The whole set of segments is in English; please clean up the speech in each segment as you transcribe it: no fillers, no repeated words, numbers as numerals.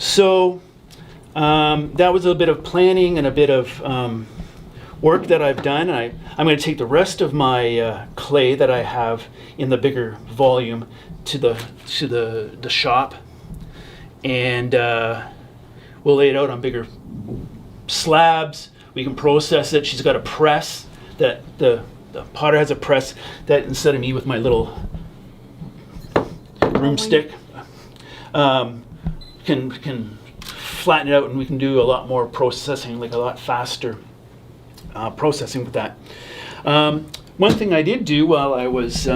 So that was a bit of planning and a bit of work that I've done. I'm going to take the rest of my clay that I have in the bigger volume to the shop, and we'll lay it out on bigger slabs. We can process it. She's got a press that the potter has a press that instead of me with my little broomstick can flatten it out, and we can do a lot more processing, like a lot faster processing with that. One thing I did do while I was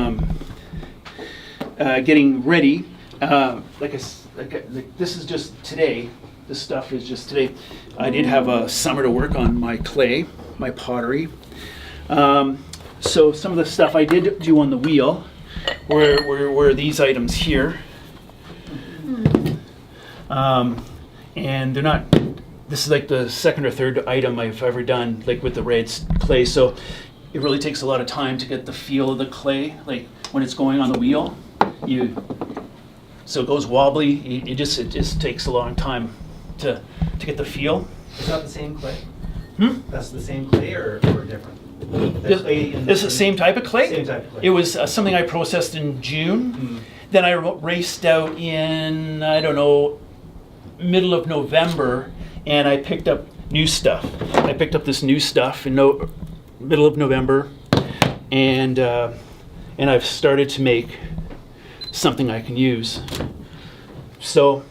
getting ready, this is just today. This stuff is just today. I did have a summer to work on my clay, my pottery. So some of the stuff I did do on the wheel were these items here. And they're not, this is like the second or third item I've ever done, like with the red clay. So it really takes a lot of time to get the feel of the clay, like when it's going on the wheel. So it goes wobbly. It just takes a long time to get the feel. Is that the same clay? That's the same clay or different? This is the same type of clay? Same type of clay. It was something I processed in June. Then I raced out in, I don't know, middle of November, and I picked up new stuff. I picked up this new stuff in middle of November, and I've started to make something I can use. So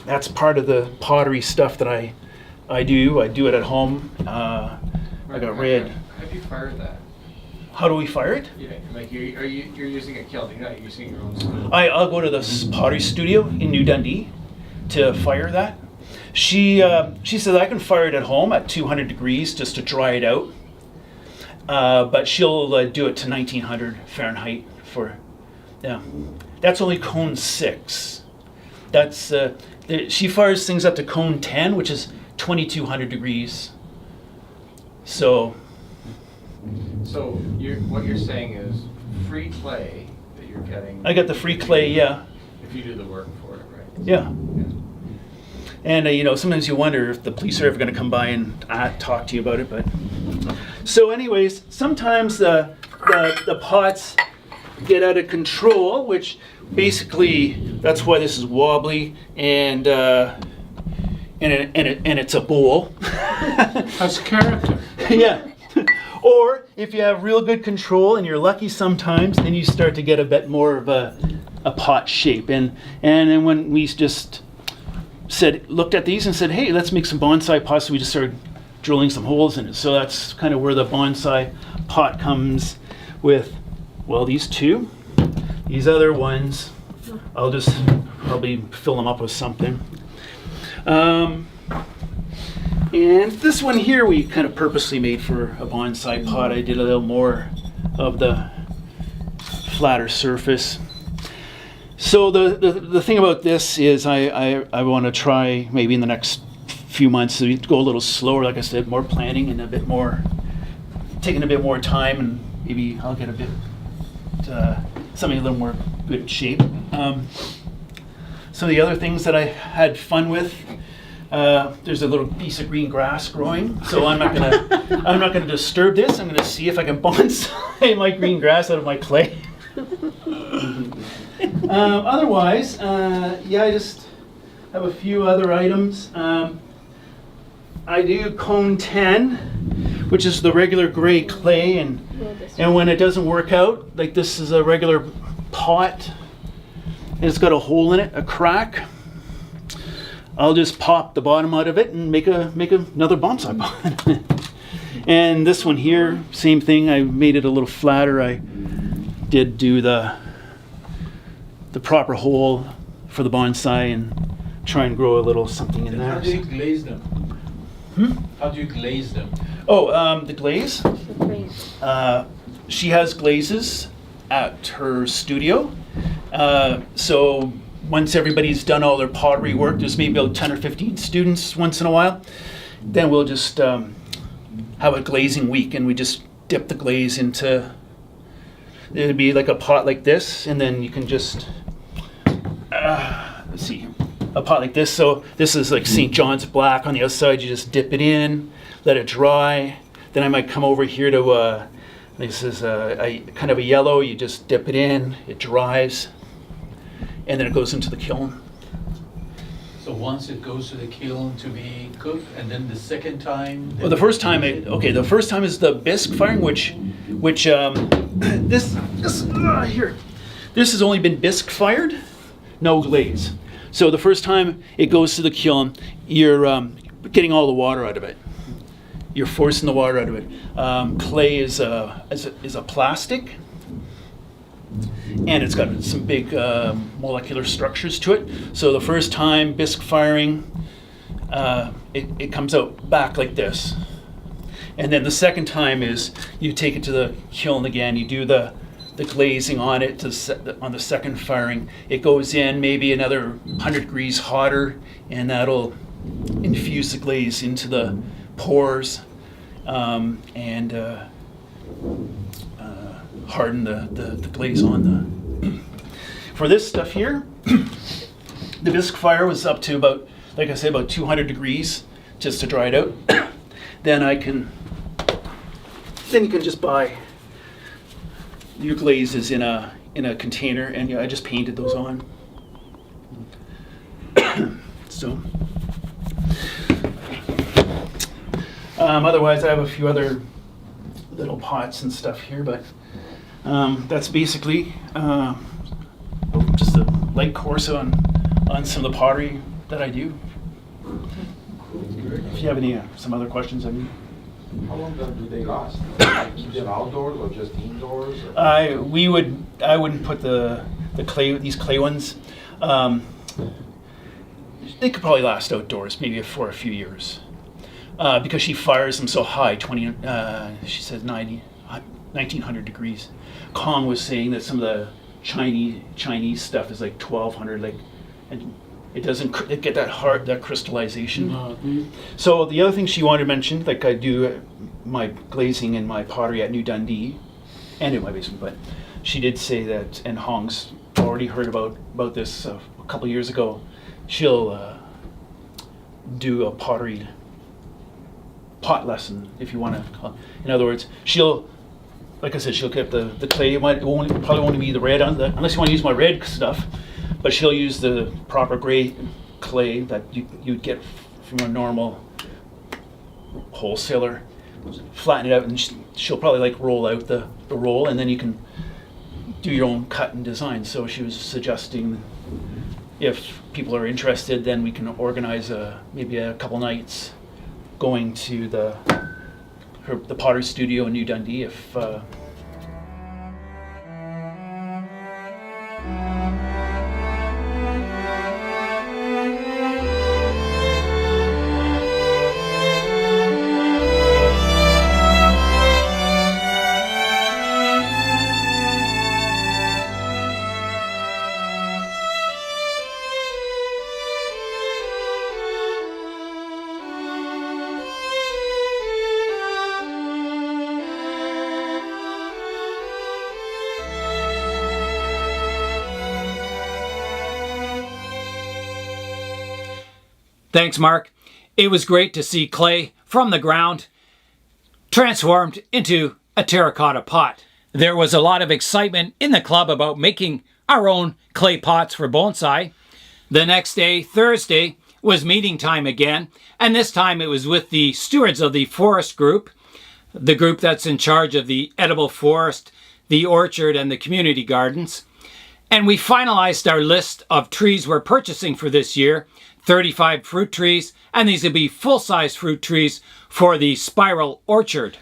that's part of the pottery stuff that I do. I do it at home. I got red. How do you fire that? How do we fire it? Yeah, like you're using a kiln. You're not using your own stove. I'll go to the pottery studio in New Dundee to fire that. She says I can fire it at home at 200 degrees just to dry it out. But she'll do it to 1900 Fahrenheit for, yeah. That's only cone 6. That's she fires things up to cone 10, which is 2200 degrees. So what you're saying is free clay that you're getting. I got the free clay, yeah. If you do the work for it, right? Yeah. And sometimes you wonder if the police are ever going to come by and talk to you about it. But so, anyways, sometimes the pots get out of control, which basically that's why this is wobbly and it's a bowl. Has character. Yeah. Or if you have real good control and you're lucky sometimes, then you start to get a bit more of a pot shape. And then when we just looked at these and said, hey, let's make some bonsai pots, so we just started drilling some holes in it. So that's kind of where the bonsai pot comes with, well, these two. These other ones, I'll just probably fill them up with something. And this one here we kind of purposely made for a bonsai pot. I did a little more of the flatter surface. So the thing about this is I want to try maybe in the next few months to go a little slower, like I said, more planning and taking a bit more time, and maybe I'll get a bit something a little more good shape. Some of the other things that I had fun with, there's a little piece of green grass growing, so I'm not gonna disturb this. I'm gonna see if I can bonsai my green grass out of my clay. Otherwise, I just have a few other items. I do cone 10, which is the regular gray clay, and when it doesn't work out, like this is a regular pot, and it's got a hole in it, a crack, I'll just pop the bottom out of it and make another bonsai pot. And this one here, same thing. I made it a little flatter. I did do the proper hole for the bonsai and try and grow a little something in there. How do you glaze them? How do you glaze them? Oh, the glaze? She has glazes at her studio. So once everybody's done all their pottery work, there's maybe about 10 or 15 students once in a while, then we'll just have a glazing week, and we just dip the glaze into, it'd be like a pot like this, and then you can just, let's see, a pot like this. So this is like St. John's black on the outside. You just dip it in, let it dry. Then I might come over here to this is a kind of a yellow. You just dip it in, it dries, and then it goes into the kiln. So once it goes to the kiln to be cooked, and then the second time. Well, the first time the first time is the bisque firing, which this here, this has only been bisque fired, no glaze. So the first time it goes to the kiln, you're getting all the water out of it. You're forcing the water out of it. Clay is a plastic, and it's got some big molecular structures to it. So the first time bisque firing, it comes out back like this. And then the second time is you take it to the kiln again, you do the glazing on it on the second firing. It goes in maybe another 100 degrees hotter, and that'll infuse the glaze into the pores and harden the glaze on the. For this stuff here, the bisque fire was up to about, like I said, about 200 degrees just to dry it out. Then you can just buy your glazes in a container, and I just painted those on. So. Otherwise, I have a few other little pots and stuff here, but that's basically just a light course on some of the pottery that I do. If you have any some other questions, I mean. How long do they last? Keep them outdoors or just indoors? Or? I wouldn't put these clay ones. They could probably last outdoors, maybe for a few years, because she fires them so high. She says 1900 degrees. Kong was saying that some of the Chinese stuff is like 1200, and it doesn't get that crystallization. So the other thing she wanted to mention, like I do my glazing and my pottery at New Dundee and in my basement, but she did say that, and Hong's already heard about this a couple years ago, she'll do a pottery pot lesson, if you want to call it. In other words, like I said, she'll get the clay. It probably won't be the red, unless you want to use my red stuff. But she'll use the proper gray clay that you'd get from a normal wholesaler, flatten it out, and she'll probably roll out the roll, and then you can do your own cut and design. So she was suggesting if people are interested, then we can organize maybe a couple nights going to the Pottery Studio in New Dundee if. Thanks, Mark. It was great to see clay from the ground transformed into a terracotta pot. There was a lot of excitement in the club about making our own clay pots for bonsai. The next day, Thursday, was meeting time again, and this time it was with the stewards of the forest group, the group that's in charge of the edible forest, the orchard, and the community gardens. And we finalized our list of trees we're purchasing for this year, 35 fruit trees, and these will be full-size fruit trees for the spiral orchard.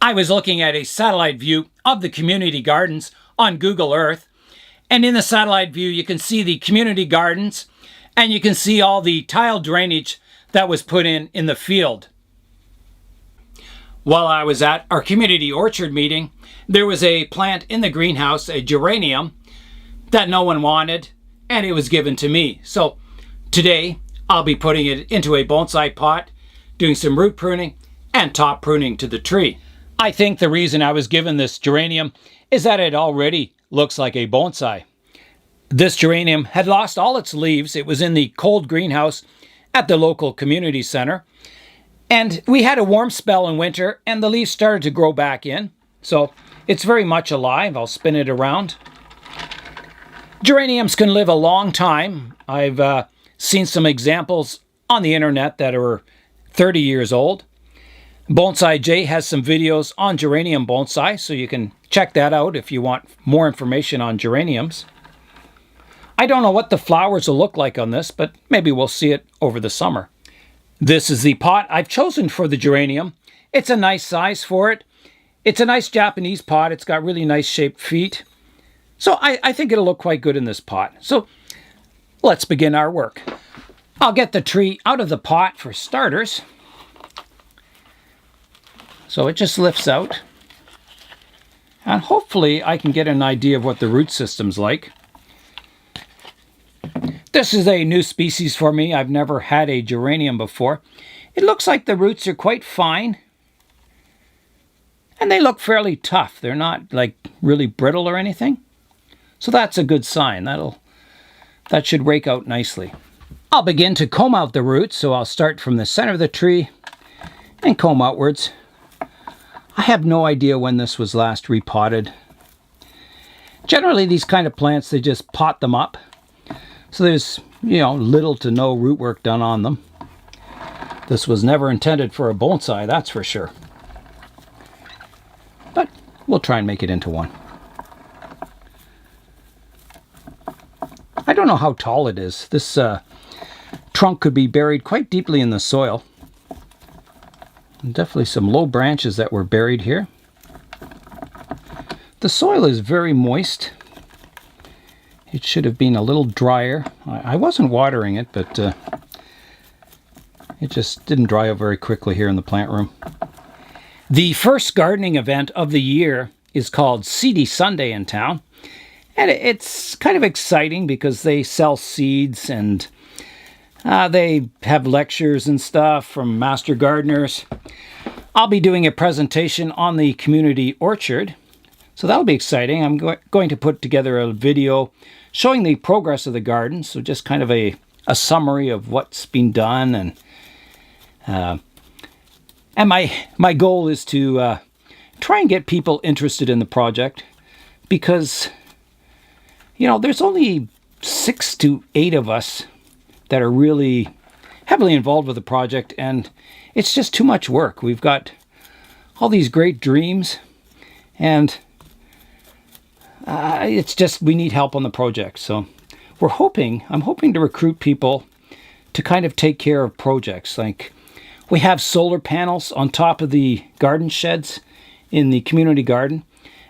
I was looking at a satellite view of the community gardens on Google Earth, and in the satellite view you can see the community gardens, and you can see all the tile drainage that was put in the field. While I was at our community orchard meeting, there was a plant in the greenhouse, a geranium, that no one wanted, and it was given to me. So today, I'll be putting it into a bonsai pot, doing some root pruning and top pruning to the tree. I think the reason I was given this geranium is that it already looks like a bonsai. This geranium had lost all its leaves. It was in the cold greenhouse at the local community center. And we had a warm spell in winter, and the leaves started to grow back in. So it's very much alive. I'll spin it around. Geraniums can live a long time. I've seen some examples on the internet that are 30 years old. Bonsai J has some videos on geranium bonsai, so you can check that out if you want more information on geraniums. I don't know what the flowers will look like on this, but maybe we'll see it over the summer. This is the pot I've chosen for the geranium. It's a nice size for it. It's a nice Japanese pot. It's got really nice shaped feet. So I think it'll look quite good in this pot. So let's begin our work. I'll get the tree out of the pot for starters. So it just lifts out. And hopefully I can get an idea of what the root system's like. This is a new species for me. I've never had a geranium before. It looks like the roots are quite fine. And they look fairly tough. They're not like really brittle or anything. So that's a good sign. That should rake out nicely. I'll begin to comb out the roots, so I'll start from the center of the tree and comb outwards. I have no idea when this was last repotted. Generally, these kind of plants, they just pot them up. So there's, little to no root work done on them. This was never intended for a bonsai, that's for sure. But we'll try and make it into one. I don't know how tall it is. This trunk could be buried quite deeply in the soil. And definitely some low branches that were buried here. The soil is very moist. It should have been a little drier. I wasn't watering it, but it just didn't dry out very quickly here in the plant room. The first gardening event of the year is called Seedy Sunday in town. And it's kind of exciting because they sell seeds and they have lectures and stuff from master gardeners. I'll be doing a presentation on the community orchard. So that'll be exciting. I'm going to put together a video showing the progress of the garden. So just kind of a summary of what's been done. And my goal is to try and get people interested in the project because there's only 6 to 8 of us that are really heavily involved with the project, and it's just too much work. We've got all these great dreams, and it's just we need help on the project. So I'm hoping to recruit people to kind of take care of projects. Like we have solar panels on top of the garden sheds in the community garden.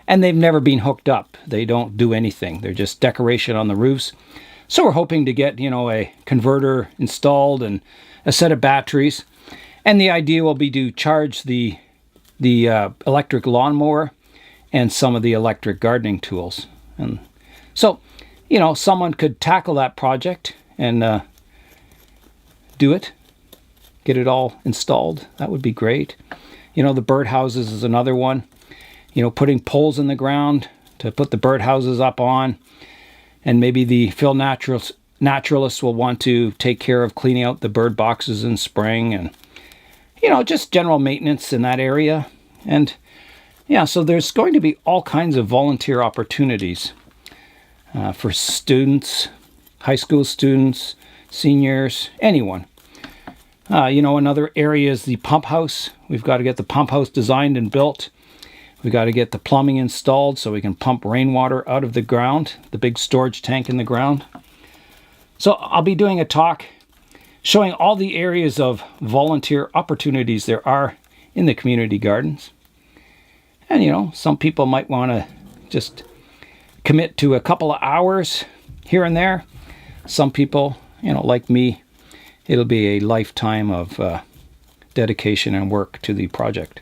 And they've never been hooked up. They don't do anything. They're just decoration on the roofs. So we're hoping to get, a converter installed and a set of batteries. And the idea will be to charge the electric lawnmower and some of the electric gardening tools. And so, someone could tackle that project and do it, get it all installed. That would be great. The birdhouses is another one. Putting poles in the ground to put the birdhouses up on. And maybe the field naturalists will want to take care of cleaning out the bird boxes in spring. And, just general maintenance in that area. And, so there's going to be all kinds of volunteer opportunities for students, high school students, seniors, anyone. Another area is the pump house. We've got to get the pump house designed and built. We got to get the plumbing installed so we can pump rainwater out of the ground, the big storage tank in the ground. So I'll be doing a talk showing all the areas of volunteer opportunities there are in the community gardens. And, some people might want to just commit to a couple of hours here and there. Some people, like me, it'll be a lifetime of dedication and work to the project.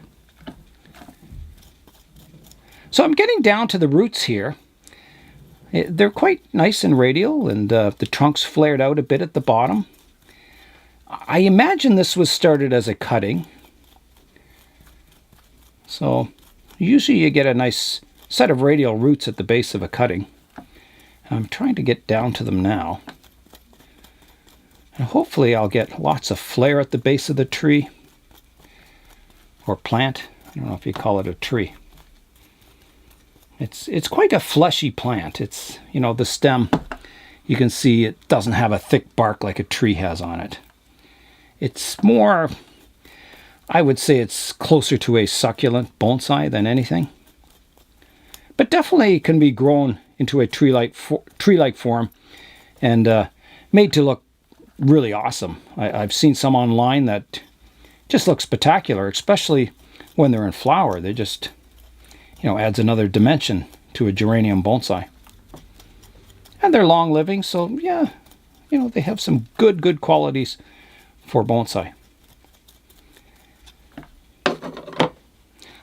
So I'm getting down to the roots here. They're quite nice and radial, and the trunk's flared out a bit at the bottom. I imagine this was started as a cutting. So usually you get a nice set of radial roots at the base of a cutting. I'm trying to get down to them now. And hopefully I'll get lots of flare at the base of the tree or plant. I don't know if you call it a tree. It's quite a fleshy plant. It's, you know, the stem, you can see it doesn't have a thick bark like a tree has on it. It's more, I would say it's closer to a succulent bonsai than anything. But definitely can be grown into a tree-like form and made to look really awesome. I've seen some online that just look spectacular, especially when they're in flower. They just, you know, adds another dimension to a geranium bonsai. And they're long living, so yeah, you know, they have some good qualities for bonsai.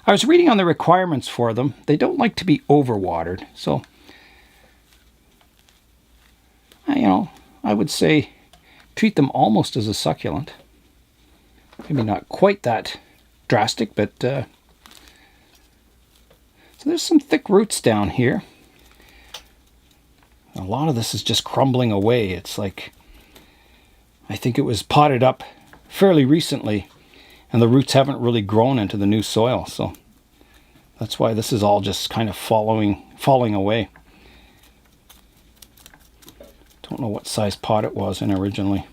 I was reading on the requirements for them. They don't like to be overwatered, so you know, I would say treat them almost as a succulent. Maybe not quite that drastic, but so there's some thick roots down here. A lot of this is just crumbling away. It's like, I think it was potted up fairly recently and the roots haven't really grown into the new soil, so that's why this is all just kind of falling away. Don't know what size pot it was in originally.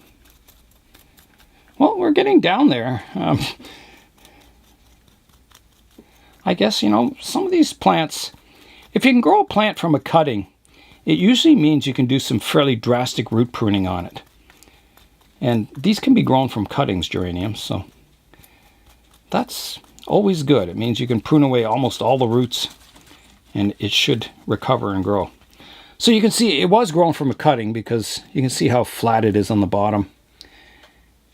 Well, we're getting down there. I guess, you know, some of these plants, if you can grow a plant from a cutting, it usually means you can do some fairly drastic root pruning on it. And these can be grown from cuttings, geraniums, so that's always good. It means you can prune away almost all the roots and it should recover and grow. So you can see it was grown from a cutting because you can see how flat it is on the bottom.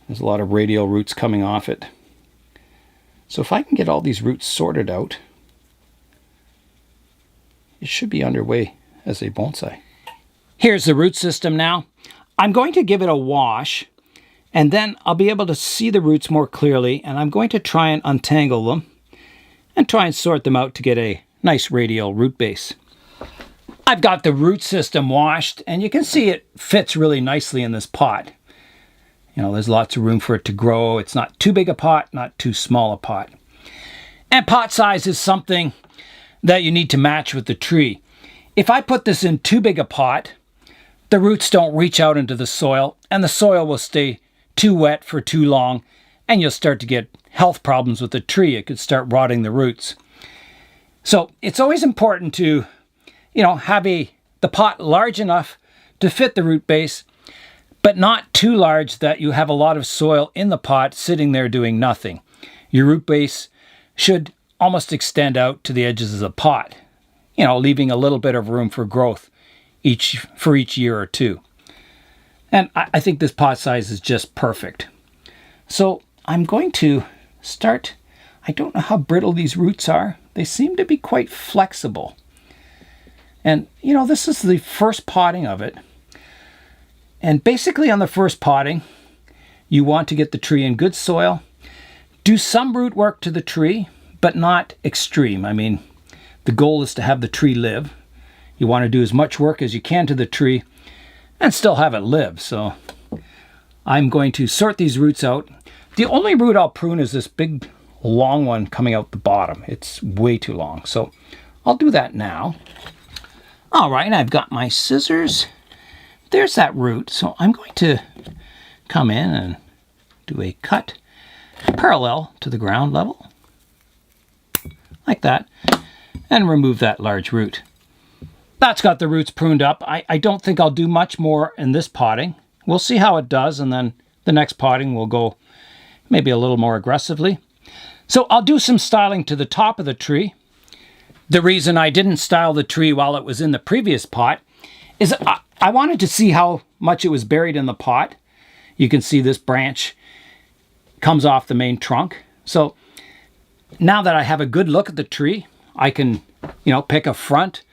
There's a lot of radial roots coming off it. So if I can get all these roots sorted out, it should be underway as a bonsai. Here's the root system now. I'm going to give it a wash and then I'll be able to see the roots more clearly, and I'm going to try and untangle them and try and sort them out to get a nice radial root base. I've got the root system washed and you can see it fits really nicely in this pot. You know, there's lots of room for it to grow. It's not too big a pot, not too small a pot. And pot size is something that you need to match with the tree. If I put this in too big a pot, the roots don't reach out into the soil and the soil will stay too wet for too long and you'll start to get health problems with the tree. It could start rotting the roots. So it's always important to, you know, have the pot large enough to fit the root base, but not too large that you have a lot of soil in the pot sitting there doing nothing. Your root base should almost extend out to the edges of the pot, you know, leaving a little bit of room for growth for each year or two. And I think this pot size is just perfect. So I'm going to start, I don't know how brittle these roots are. They seem to be quite flexible. And, you know, this is the first potting of it. And basically on the first potting, you want to get the tree in good soil, do some root work to the tree, but not extreme. I mean, the goal is to have the tree live. You want to do as much work as you can to the tree and still have it live. So I'm going to sort these roots out. The only root I'll prune is this big long one coming out the bottom. It's way too long. So I'll do that now. All right, I've got my scissors. There's that root. So I'm going to come in and do a cut parallel to the ground level, like that, and remove that large root. That's got the roots pruned up. I don't think I'll do much more in this potting. We'll see how it does, and then the next potting will go maybe a little more aggressively. So I'll do some styling to the top of the tree. The reason I didn't style the tree while it was in the previous pot is I wanted to see how much it was buried in the pot. You can see this branch comes off the main trunk. So now that I have a good look at the tree, I can, you know, pick a front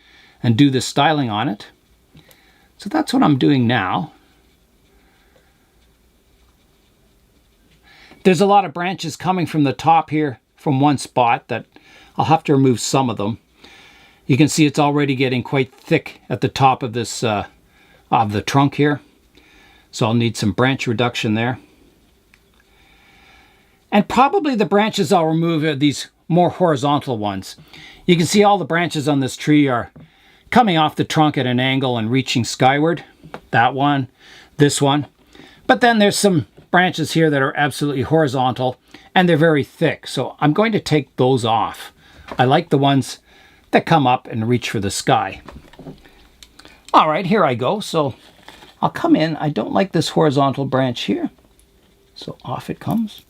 and do the styling on it. So that's what I'm doing now. There's a lot of branches coming from the top here from one spot that I'll have to remove some of them. You can see it's already getting quite thick at the top of this of the trunk here. So I'll need some branch reduction there. And probably the branches I'll remove are these more horizontal ones. You can see all the branches on this tree are coming off the trunk at an angle and reaching skyward. That one, this one. But then there's some branches here that are absolutely horizontal and they're very thick. So I'm going to take those off. I like the ones that come up and reach for the sky. All right, here I go. So I'll come in. I don't like this horizontal branch here. So off it comes,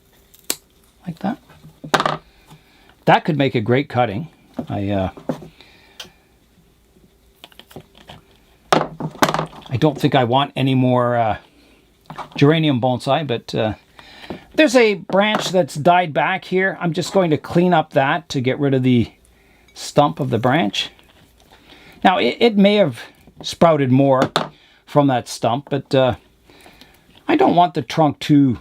like that. That could make a great cutting. I don't think I want any more Geranium Bonsai, but there's a branch that's died back here. I'm just going to clean up that to get rid of the stump of the branch. Now, it may have sprouted more from that stump, but I don't want the trunk to,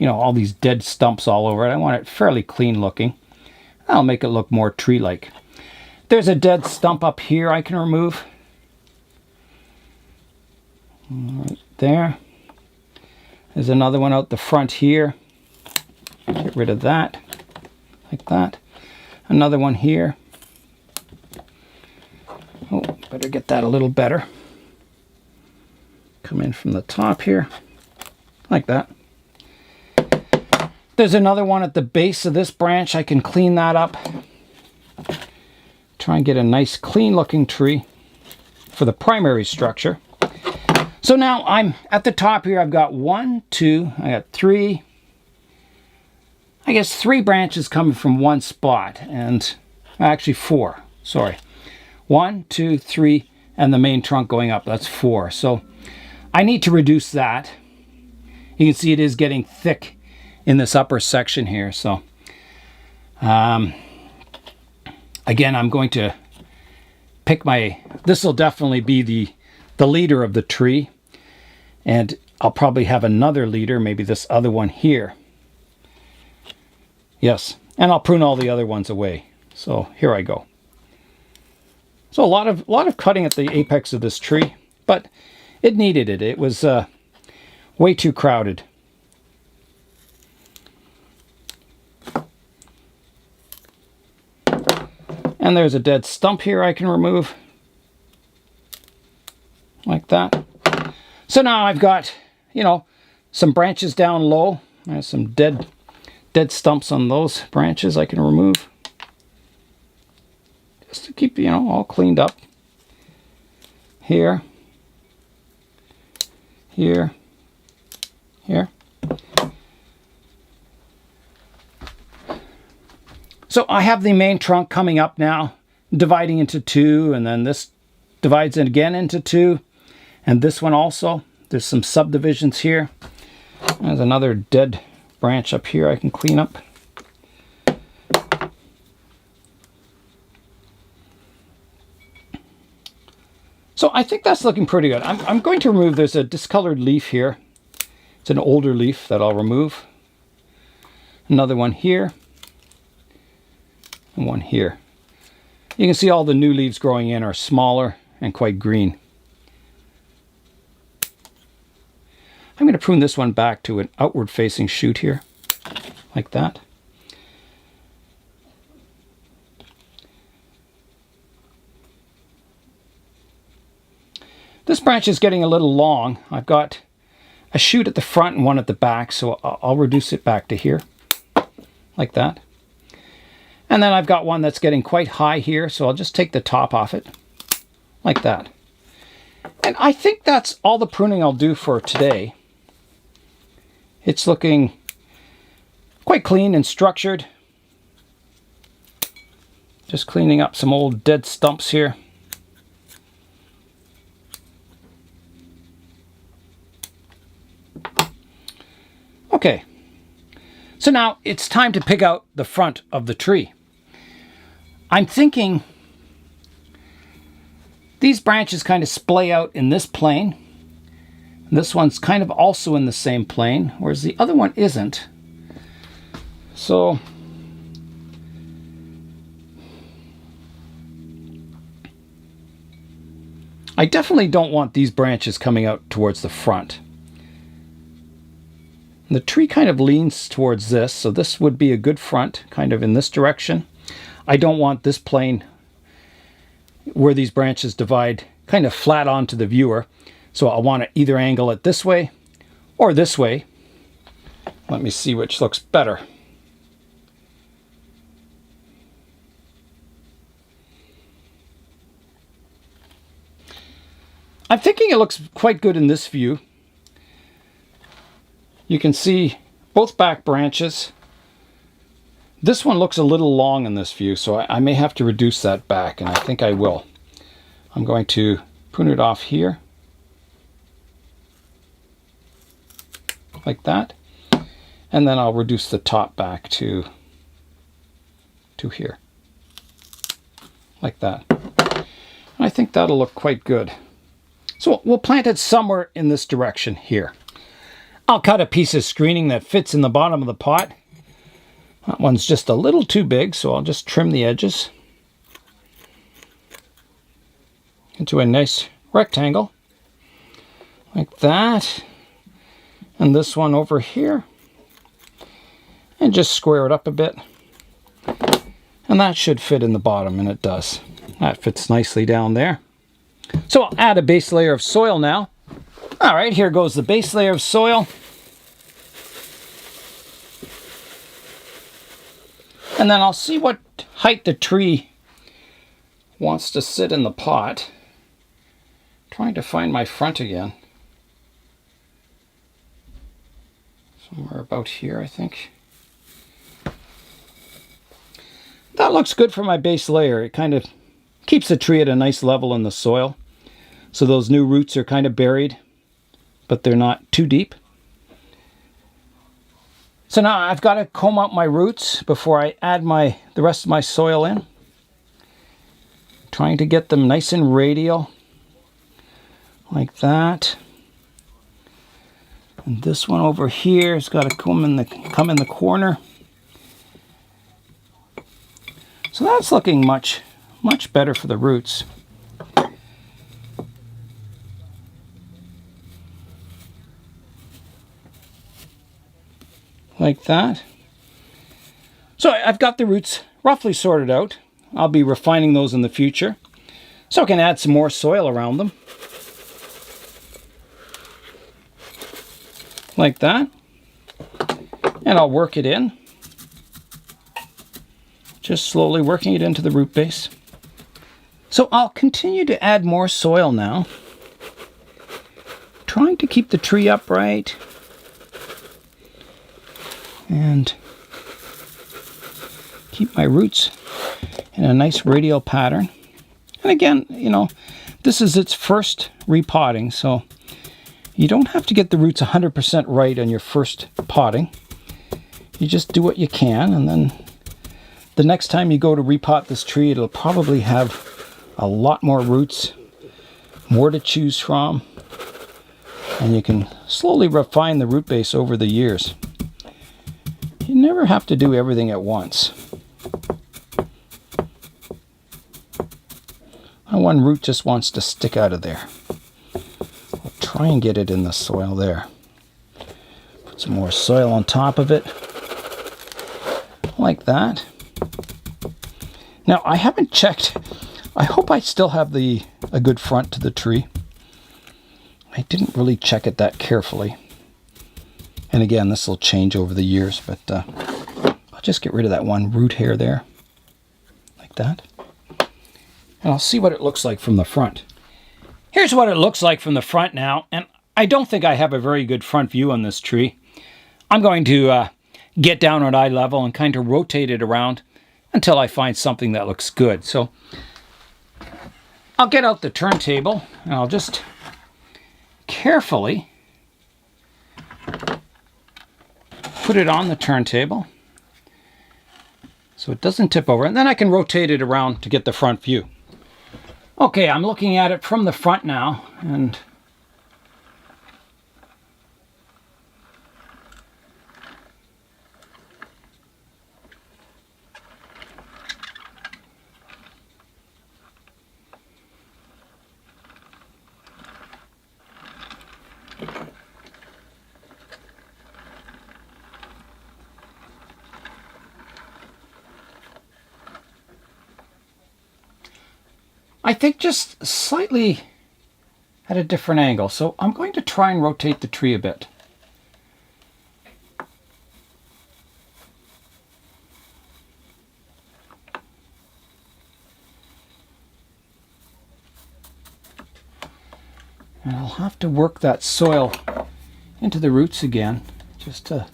all these dead stumps all over it. I want it fairly clean looking. That'll make it look more tree-like. There's a dead stump up here I can remove. Right there. There's another one out the front here. Get rid of that, like that. Another one here. Oh, better get that a little better. Come in from the top here, like that. There's another one at the base of this branch. I can clean that up. Try and get a nice clean looking tree for the primary structure. So now I'm at the top here. I've got 1, 2, I got 3, I guess 3 branches coming from one spot, and actually 4, sorry. 1, 2, 3, and the main trunk going up, that's 4. So I need to reduce that. You can see it is getting thick in this upper section here. So again, I'm going to pick this will definitely be the leader of the tree. And I'll probably have another leader, maybe this other one here. Yes, and I'll prune all the other ones away. So here I go. So a lot of cutting at the apex of this tree, but it needed it. It was way too crowded. And there's a dead stump here I can remove, like that. So now I've got, some branches down low. There's some dead stumps on those branches I can remove. Just to keep, all cleaned up. Here. Here. Here. So I have the main trunk coming up now, dividing into 2, and then this divides it again into 2. And this one also, there's some subdivisions here. There's another dead branch up here I can clean up. So I think that's looking pretty good. I'm going to remove, there's a discolored leaf here. It's an older leaf that I'll remove. Another one here. And one here. You can see all the new leaves growing in are smaller and quite green. I'm going to prune this one back to an outward facing shoot here, like that. This branch is getting a little long. I've got a shoot at the front and one at the back, so I'll reduce it back to here, like that. And then I've got one that's getting quite high here, so I'll just take the top off it, like that. And I think that's all the pruning I'll do for today. It's looking quite clean and structured. Just cleaning up some old dead stumps here. Okay, so now it's time to pick out the front of the tree. I'm thinking these branches kind of splay out in this plane. This one's kind of also in the same plane, whereas the other one isn't. So I definitely don't want these branches coming out towards the front. The tree kind of leans towards this, so this would be a good front, kind of in this direction. I don't want this plane where these branches divide kind of flat onto the viewer, so I want to either angle it this way or this way. Let me see which looks better. I'm thinking it looks quite good in this view. You can see both back branches. This one looks a little long in this view, so I may have to reduce that back, and I think I will. I'm going to prune it off here, like that, and then I'll reduce the top back to here, like that. And I think that'll look quite good. So we'll plant it somewhere in this direction here. I'll cut a piece of screening that fits in the bottom of the pot. That one's just a little too big, so I'll just trim the edges into a nice rectangle, like that. And this one over here, and just square it up a bit. And that should fit in the bottom, and it does. That fits nicely down there. So I'll add a base layer of soil now. All right, here goes the base layer of soil. And then I'll see what height the tree wants to sit in the pot. Trying to find my front again. Somewhere about here, I think. That looks good for my base layer. It kind of keeps the tree at a nice level in the soil. So those new roots are kind of buried, but they're not too deep. So now I've got to comb out my roots before I add the rest of my soil in. Trying to get them nice and radial, like that. And this one over here has got to come in the corner. So that's looking much better for the roots. Like that. So I've got the roots roughly sorted out. I'll be refining those in the future, so I can add some more soil around them. Like that. And I'll work it in. Just slowly working it into the root base. So I'll continue to add more soil now. Trying to keep the tree upright. And keep my roots in a nice radial pattern. And again, you know, this is its first repotting, so you don't have to get the roots 100% right on your first potting. You just do what you can, and then the next time you go to repot this tree, it'll probably have a lot more roots, more to choose from, and you can slowly refine the root base over the years. You never have to do everything at once. My one root just wants to stick out of there. I'll try and get it in the soil there. Put some more soil on top of it, like that. Now I haven't checked. I hope I still have a good front to the tree. I didn't really check it that carefully. And again, this will change over the years, but I'll just get rid of that one root hair there, like that. And I'll see what it looks like from the front. Here's what it looks like from the front now, and I don't think I have a very good front view on this tree. I'm going to get down at eye level and kind of rotate it around until I find something that looks good. So I'll get out the turntable, and I'll just carefully put it on the turntable so it doesn't tip over, and then I can rotate it around to get the front view. Okay, I'm looking at it from the front now, and I think just slightly at a different angle. So I'm going to try and rotate the tree a bit. And I'll have to work that soil into the roots again, just to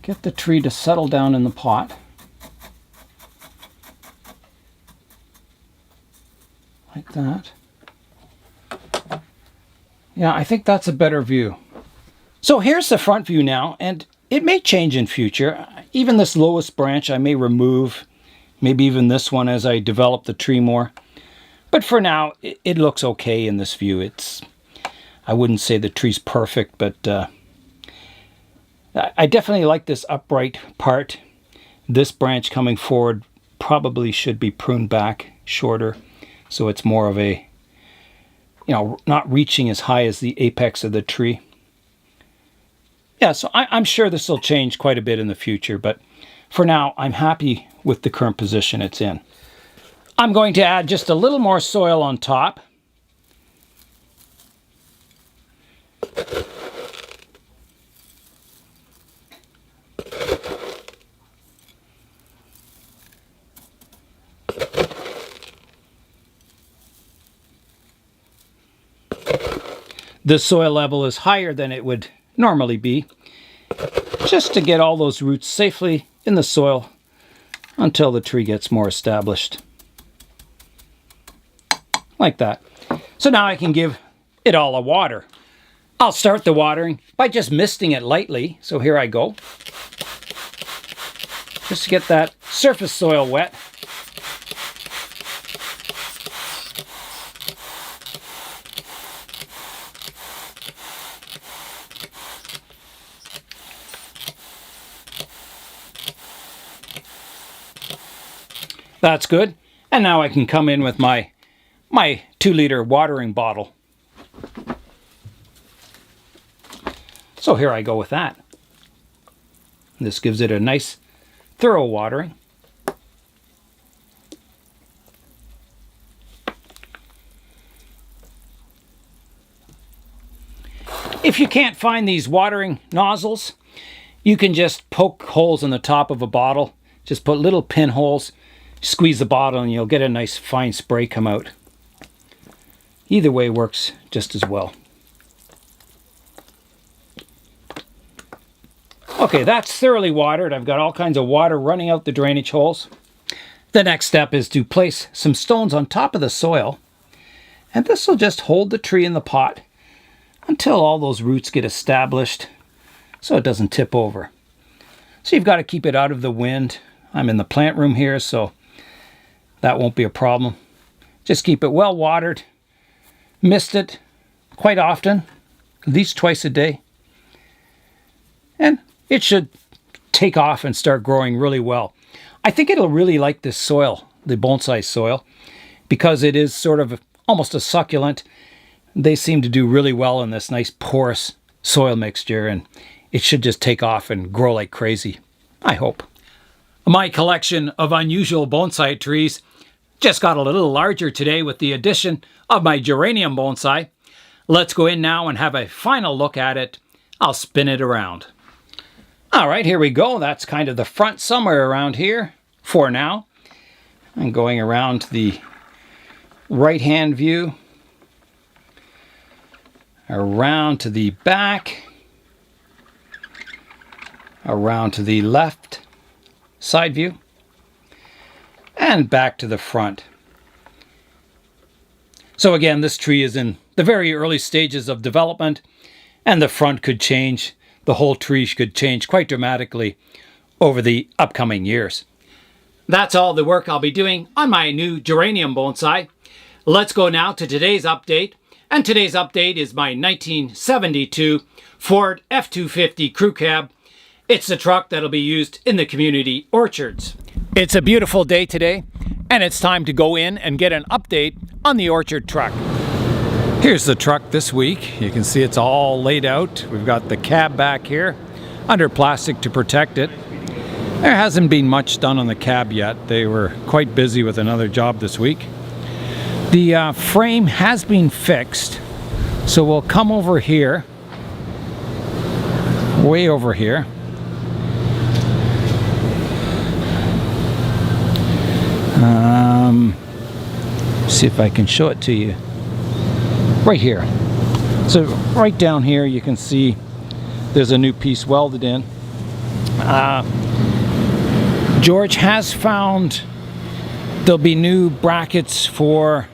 get the tree to settle down in the pot. Like that. Yeah, I think that's a better view. So here's the front view now, and it may change in future. Even this lowest branch I may remove, maybe even this one as I develop the tree more. But for now, it looks okay in this view. I wouldn't say the tree's perfect, but I definitely like this upright part. This branch coming forward probably should be pruned back shorter, so it's more of a, not reaching as high as the apex of the tree. Yeah, so I'm sure this will change quite a bit in the future, but for now, I'm happy with the current position it's in. I'm going to add just a little more soil on top. The soil level is higher than it would normally be, just to get all those roots safely in the soil until the tree gets more established. Like that. So now I can give it all a water. I'll start the watering by just misting it lightly. So here I go. Just to get that surface soil wet. That's good. And now I can come in with my 2-liter watering bottle. So here I go with that. This gives it a nice thorough watering. If you can't find these watering nozzles, you can just poke holes in the top of a bottle. Just put little pinholes, squeeze the bottle, and you'll get a nice fine spray come out. Either way works just as well. Okay, that's thoroughly watered. I've got all kinds of water running out the drainage holes. The next step is to place some stones on top of the soil, and this will just hold the tree in the pot until all those roots get established so it doesn't tip over. So you've got to keep it out of the wind. I'm in the plant room here, so that won't be a problem. Just keep it well watered. Mist it quite often, at least twice a day. And it should take off and start growing really well. I think it'll really like this soil, the bonsai soil, because it is sort of almost a succulent. They seem to do really well in this nice porous soil mixture, and it should just take off and grow like crazy, I hope. My collection of unusual bonsai trees just got a little larger today with the addition of my geranium bonsai. Let's go in now and have a final look at it. I'll spin it around. All right, here we go. That's kind of the front somewhere around here for now. I'm going around to the right-hand view, around to the back, around to the left side view, and back to the front. So again, this tree is in the very early stages of development, and the front could change. The whole tree could change quite dramatically over the upcoming years. That's all the work I'll be doing on my new geranium bonsai. Let's go now to today's update. And today's update is my 1972 Ford F250 crew cab. It's the truck that'll be used in the community orchards. It's a beautiful day today, and it's time to go in and get an update on the orchard truck. Here's the truck this week. You can see it's all laid out. We've got the cab back here under plastic to protect it. There hasn't been much done on the cab yet. They were quite busy with another job this week. The frame has been fixed, so we'll come over here, way over here. See if I can show it to you. Right here. So right down here you can see there's a new piece welded in. George has found there'll be new brackets for,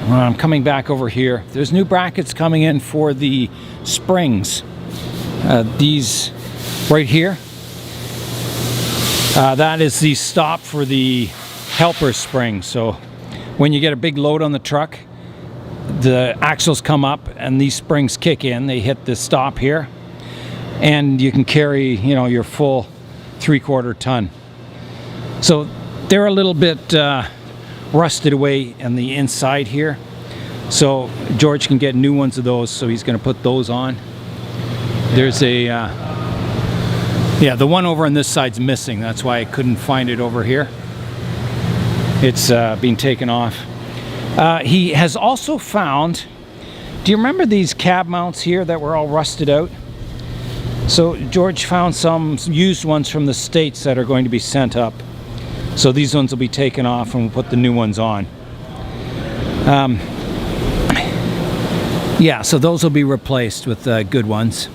I'm coming back over here. There's new brackets coming in for the springs. These right here. That is the stop for the helper spring. So when you get a big load on the truck, the axles come up and these springs kick in. They hit the stop here, and you can carry, you know, your full 3/4 ton. So they're a little bit rusted away on the inside here. So George can get new ones of those. So he's going to put those on. There's a yeah, the one over on this side's missing. That's why I couldn't find it over here. It's been taken off. He has also found, do you remember these cab mounts here that were all rusted out? So George found some used ones from the States that are going to be sent up. So these ones will be taken off and we'll put the new ones on. Yeah, so those will be replaced with good ones.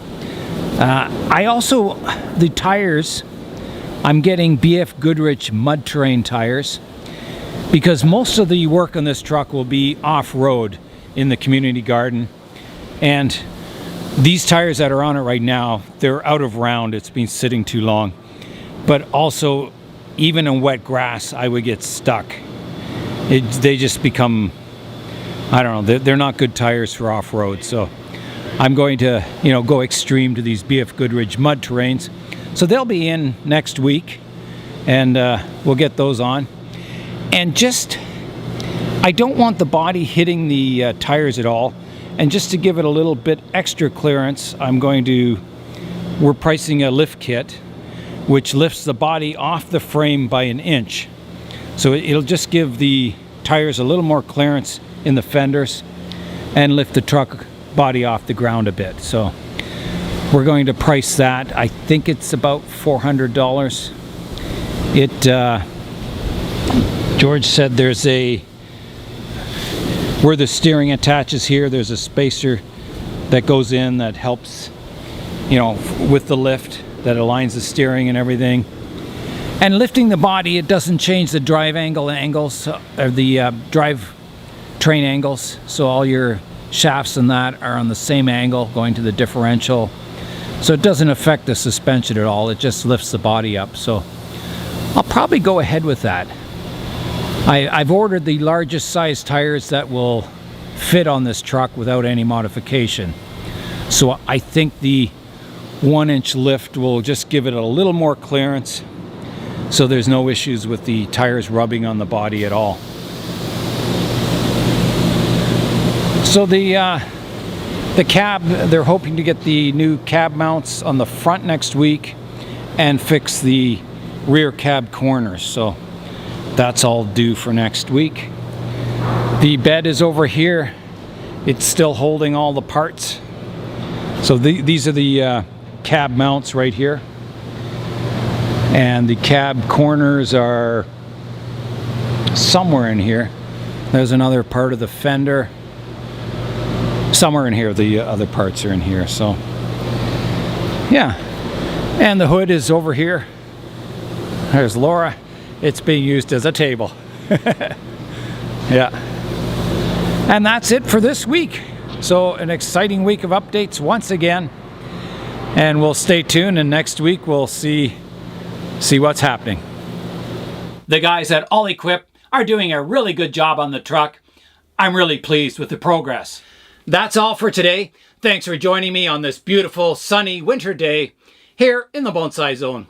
I also, the tires, I'm getting BF Goodrich mud terrain tires, because most of the work on this truck will be off-road in the community garden. And these tires that are on it right now, they're out of round. It's been sitting too long. But also, even in wet grass, I would get stuck. They just become, I don't know, they're not good tires for off-road. So I'm going to, you know, go extreme to these BF Goodrich mud terrains. So they'll be in next week, and we'll get those on. And just, I don't want the body hitting the tires at all. And just to give it a little bit extra clearance, we're pricing a lift kit, which lifts the body off the frame by 1 inch. So it'll just give the tires a little more clearance in the fenders and lift the truck body off the ground a bit. So we're going to price that. I think it's about $400. George said there's where the steering attaches here, there's a spacer that goes in that helps, you know, with the lift, that aligns the steering and everything. And lifting the body, it doesn't change the drive angles, or the drive train angles. So all your shafts and that are on the same angle going to the differential. So it doesn't affect the suspension at all. It just lifts the body up. So I'll probably go ahead with that. I've ordered the largest size tires that will fit on this truck without any modification. So I think the 1 inch lift will just give it a little more clearance, so there's no issues with the tires rubbing on the body at all. So the cab, they're hoping to get the new cab mounts on the front next week and fix the rear cab corners. So that's all due for next week. The bed is over here. It's still holding all the parts. So these are the cab mounts right here. And the cab corners are somewhere in here. There's another part of the fender. Somewhere in here, the other parts are in here. So yeah. And the hood is over here. There's Laura. It's being used as a table. Yeah. And that's it for this week. So an exciting week of updates once again. And we'll stay tuned, and next week we'll see what's happening. The guys at All Equip are doing a really good job on the truck. I'm really pleased with the progress. That's all for today. Thanks for joining me on this beautiful sunny winter day here in the Bonsai Zone.